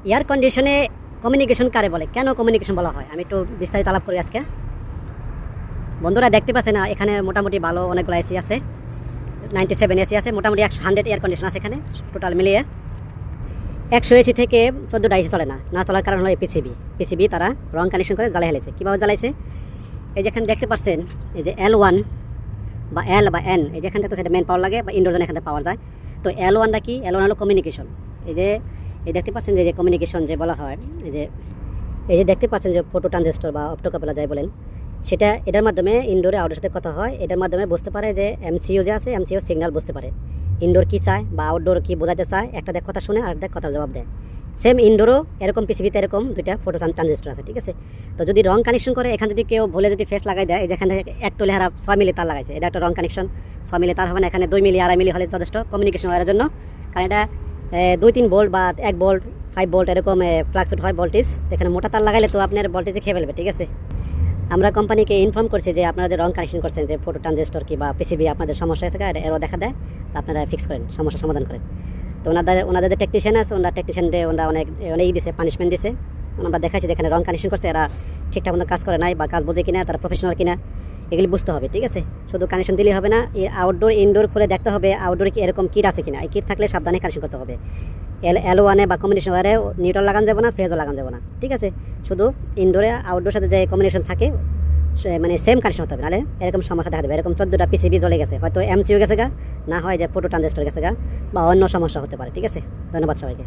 Air কন্ডিশনে communication কারে বলে, কেন কমিউনিকেশন বলা হয়, আমি একটু বিস্তারিত আলাপ করি আজকে। বন্ধুরা দেখতে পাচ্ছেন না, এখানে মোটামুটি ভালো অনেকগুলো এসি আছে, 97 এসি আছে, মোটামুটি 100 এয়ার কন্ডিশন আছে এখানে টোটাল মিলিয়ে। 100 এসি থেকে 14টা এসি চলে না চলার কারণ হলো পিসিবি তারা রং কানেকশন করে জ্বালাই হেলেছে। কীভাবে জ্বালাইছে, এই যেখানে দেখতে পাচ্ছেন, এই যে L1 বা L বা N, এই যেখান থেকে তো সেটা মেন পাওয়ার লাগে বা ইনডোর জোন এখান থেকে পাওয়ার যায়। তো L1টা কি, L1 হলো কমিউনিকেশন। এই দেখতে পাচ্ছেন যে কমিউনিকেশন যে বলা হয়, এই যে দেখতে পাচ্ছেন যে ফটো ট্রানজিস্টর বা অপটোকাপেলা যাই বলেন, সেটা এটার মাধ্যমে ইনডোরে আউটডোর সাথে কথা হয়। এটার মাধ্যমে বুঝতে পারে যে এমসিইউ যে আছে, এমসিইউ সিগন্যাল বুঝতে পারে ইনডোর কী চায় বা আউটডোর কী বোঝাতে চায়। একটা দেখ কথা শুনে আর দেখ কথার জবাব দেয়। সেম ইনডোরও এরকম পিসিবিতে এরকম দুইটা ফটো ট্রানজিস্টর আছে, ঠিক আছে। তো যদি রং কানেকশন করে, এখানে যদি কেউ ভুলে যদি ফেস লাগাই দেয়, যেখানে 1 তলে হারা 6 মিলি তার লাগাইছে, এটা একটা রং কানেকশন। 6 মিলি তার হবে না, এখানে 2 মিলি 2.5 মিলি হলে যথেষ্ট কমিউনিকেশন হওয়ার জন্য। কারণ এটা 2-3 ভোল্ট বা 1 ভোল্ট 5 ভোল্ট এরকম ফ্লাকচুয়েট হয় ভোল্টেজ। এখানে মোটা তার লাগাইলে তো আপনার ভোল্টেজে খেয়ে ফেলবে, ঠিক আছে। আমরা কোম্পানিকে ইনফর্ম করছি যে আপনারা যে রং কানেকশন করছেন, যে ফটো ট্রানজিস্টর কি বা পিসিবি আপনাদের সমস্যা আছে, এটা এরও দেখা দেয়, তো আপনারা ফিক্স করেন, সমস্যা সমাধান করেন। তো ওনাদের যে টেকনিশিয়ান আছে, টেকনিশিয়ানদের অনেক দিছে, পানিশমেন্ট দিছে। আমরা দেখাচ্ছি যেখানে রং কানেকশন করছে এরা ঠিকঠাক মতো কাজ করে নাই বা কাজ বোঝে কিনা, তারা প্রফেশনাল কিনা, এগুলি বুঝতে হবে, ঠিক আছে। শুধু কানেকশন দিলেই হবে না, আউটডোর ইনডোর খুলে দেখতে হবে আউটডোরে কি এরকম কিট আছে কিনা। এই কিট থাকলে সাবধানে কানেকশন করতে হবে। L1 বা কম্বিনেশন ওয়ারে নিউট্রাল লাগান যাবে না, ফেজও লাগান যাবে না, ঠিক আছে। শুধু ইনডোরে আউটডোর সাথে যে কম্বিনেশন থাকে মানে সেম কানেকশন হতে হবে, নাহলে এরকম সমস্যা দেখা দেবে। এরকম 14টা পিসিবি জ্বলে গেছে, হয়তো এমসিইউ গেছে গা, না হয় যে ফটো ট্রানজিস্টর গেছে গা, বা অন্য সমস্যা হতে পারে, ঠিক আছে। ধন্যবাদ সবাইকে।